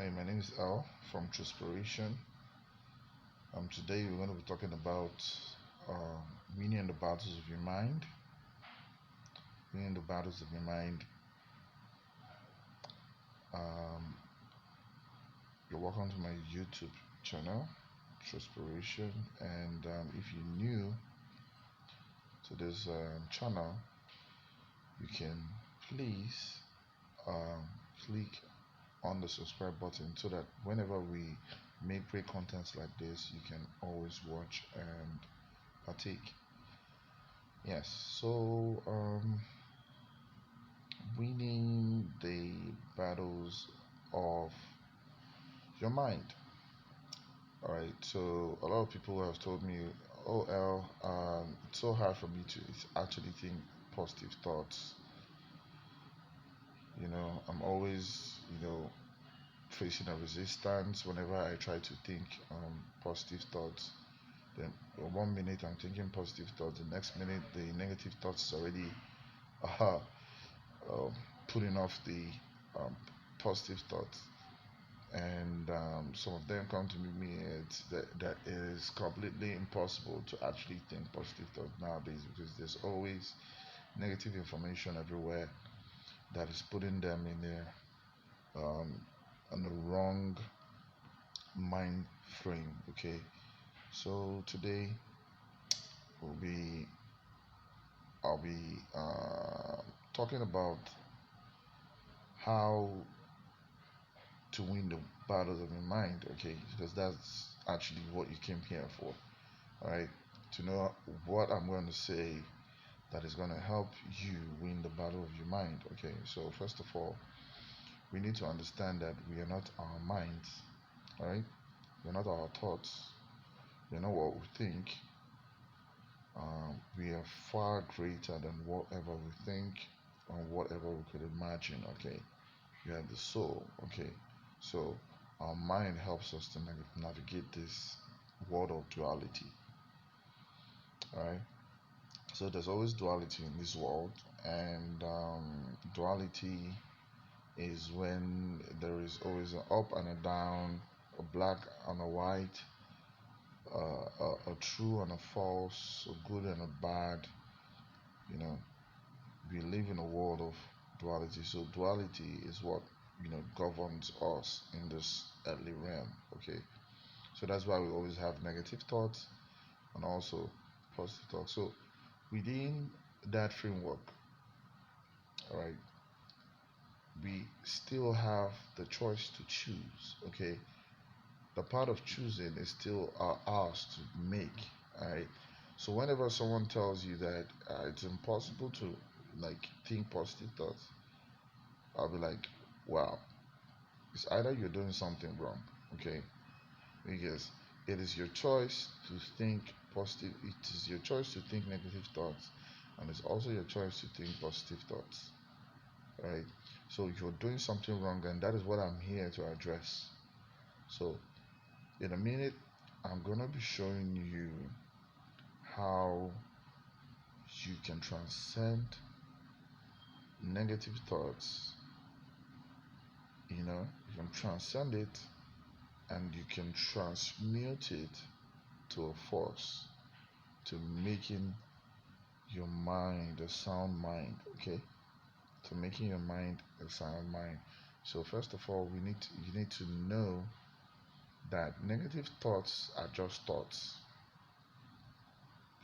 Hi, my name is Al from Transpiration. Today we're going to be talking about um, winning the battles of your mind. Winning the battles of your mind. Um, you're welcome to my YouTube channel, Transpiration. And if you're new to this channel, you can please um, click on the subscribe button so that whenever we make great contents like this, you can always watch and partake. Yes, so winning the battles of your mind. All right, so a lot of people have told me, "Oh, L, it's so hard for me to actually think positive thoughts. I'm always, facing a resistance whenever I try to think positive thoughts. Then one minute I'm thinking positive thoughts, the next minute the negative thoughts is already uh, uh, putting off the um, positive thoughts, and some of them come to me. It's that it is completely impossible to actually think positive thoughts nowadays because there's always negative information everywhere that is putting them in on the wrong mind frame. Okay, so today will be I'll be talking about how to win the battles of your mind, okay? Because that's actually what you came here for, all right? To know what I'm going to say that is going to help you win the battle of your mind, okay? So, first of all, we need to understand that we are not our minds, all right? We're not our thoughts, we're not what we think. We are far greater than whatever we think and whatever we could imagine, okay? You have the soul, okay? So our mind helps us to navigate this world of duality, all right? So there's always duality in this world, and duality is when there is always an up and a down, a black and a white, a true and a false, a good and a bad. You know, we live in a world of duality. So duality is what governs us in this earthly realm. Okay, so that's why we always have negative thoughts and also positive thoughts. So within that framework, all right, we still have the choice to choose. Okay, the part of choosing is still ours to make. All right. So whenever someone tells you that it's impossible to like think positive thoughts, I'll be like, wow, it's either you're doing something wrong, okay? Because it is your choice to think positive, it is your choice to think negative thoughts, and it's also your choice to think positive thoughts, right? So you're doing something wrong, and that is what I'm here to address. So in a minute, I'm gonna be showing you how you can transcend negative thoughts. You can transcend it and you can transmute it to a force, to making your mind a sound mind, okay? To making your mind a sound mind. So first of all, you need to know that negative thoughts are just thoughts.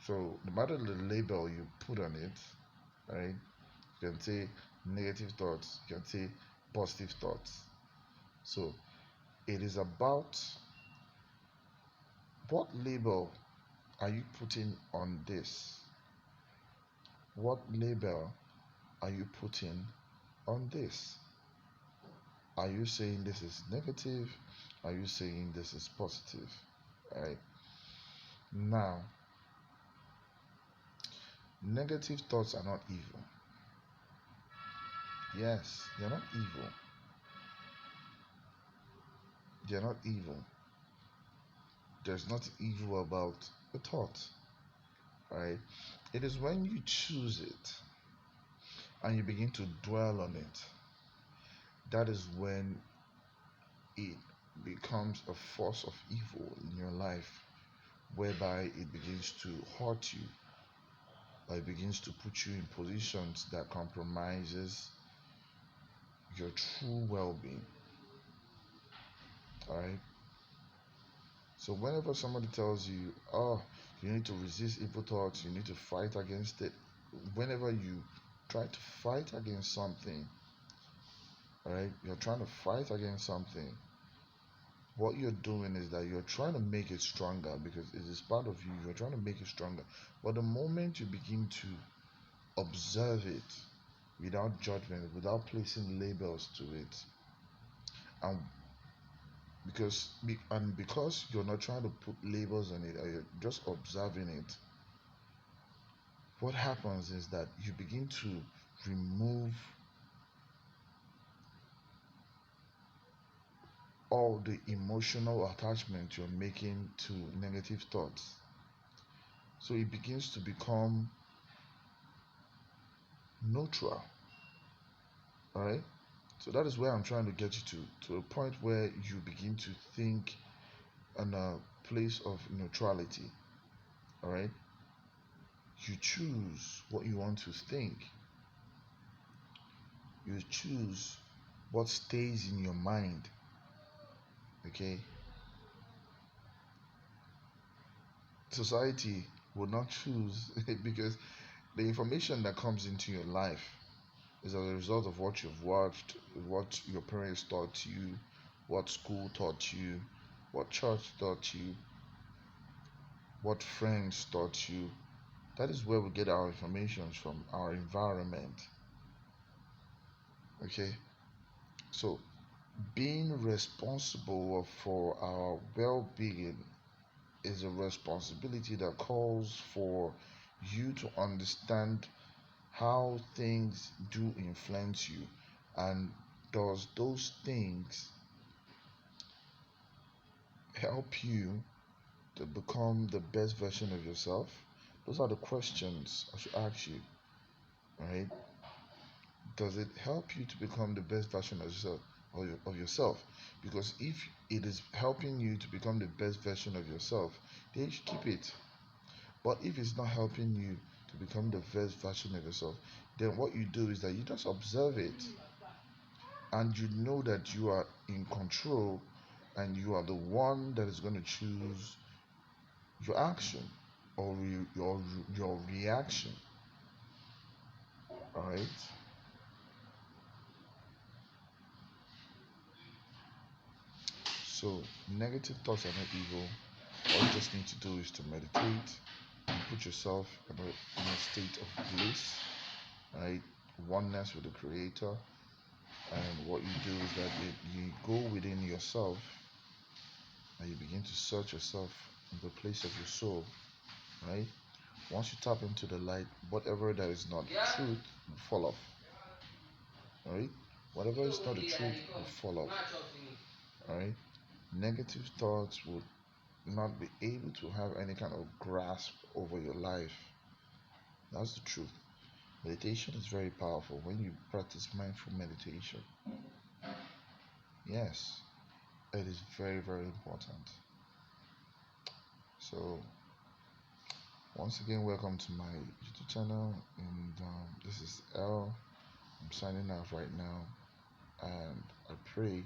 So no matter the label you put on it, right? You can say negative thoughts, you can say positive thoughts. So it is about what label are you putting on this? What label are you putting on this? Are you saying this is negative? Are you saying this is positive? Right? Now, negative thoughts are not evil. Yes, they're not evil. They're not evil. There's nothing evil about a thought. Right? It is when you choose it and you begin to dwell on it, that is when it becomes a force of evil in your life, whereby it begins to hurt you, or it begins to put you in positions that compromises your true well-being. All right. So whenever somebody tells you, oh, you need to resist evil thoughts, you need to fight against it, whenever you try to fight against something, all right, you're trying to fight against something, what you're doing is that you're trying to make it stronger because it is part of you. You're trying to make it stronger. But the moment you begin to observe it without judgment, without placing labels to it, and because you're not trying to put labels on it, or you're just observing it, what happens is that you begin to remove all the emotional attachment you're making to negative thoughts. So it begins to become neutral. All right. So that is where I'm trying to get you to a point where you begin to think in a place of neutrality. All right. You choose what you want to think. You choose what stays in your mind. Okay. Society will not choose because the information that comes into your life is as a result of what you've watched, what your parents taught you, what school taught you, what church taught you, what friends taught you. That is where we get our information from, our environment. Okay, so being responsible for our well-being is a responsibility that calls for you to understand how things do influence you, and does those things help you to become the best version of yourself? Those are the questions I should ask you. All right. Does it help you to become the best version of yourself, because if it is helping you to become the best version of yourself, then you should keep it. But if it's not helping you to become the best version of yourself, then what you do is that you just observe it, and you know that you are in control, and you are the one that is going to choose your action, or your reaction. All right. So negative thoughts are not evil. All you just need to do is to meditate and put yourself in a state of bliss, right? Oneness with the Creator. And what you do is that you go within yourself and you begin to search yourself in the place of your soul, right? Once you tap into the light, whatever that is not truth will fall off, right? Whatever is not the truth will fall off, right? Negative thoughts will not be able to have any kind of grasp over your life. That's the truth. Meditation is very powerful when you practice mindful meditation. Yes, it is very, very important. So, once again, welcome to my YouTube channel, and this is L. I'm signing off right now, and I pray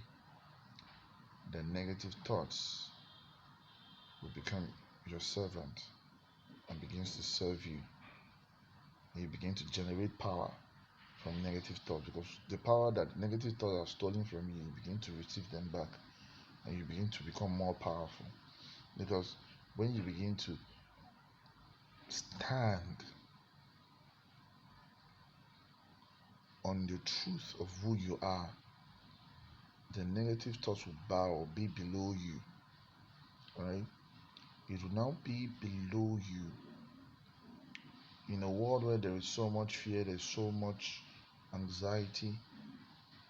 that negative thoughts will become your servant and begins to serve you. And you begin to generate power from negative thoughts, because the power that negative thoughts are stolen from you, you begin to receive them back, and you begin to become more powerful. Because when you begin to stand on the truth of who you are, the negative thoughts will bow or be below you. Right? It will now be below you. In a world where there is so much fear, there's so much anxiety,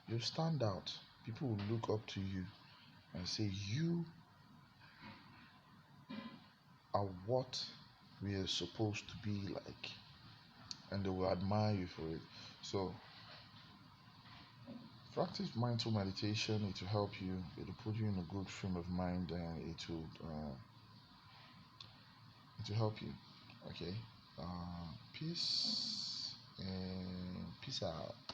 you stand out. People will look up to you and say, you are what we are supposed to be like, and they will admire you for it. So practice mindful meditation. It will help you. It will put you in a good frame of mind, and it will help you. Okay. Peace and peace out.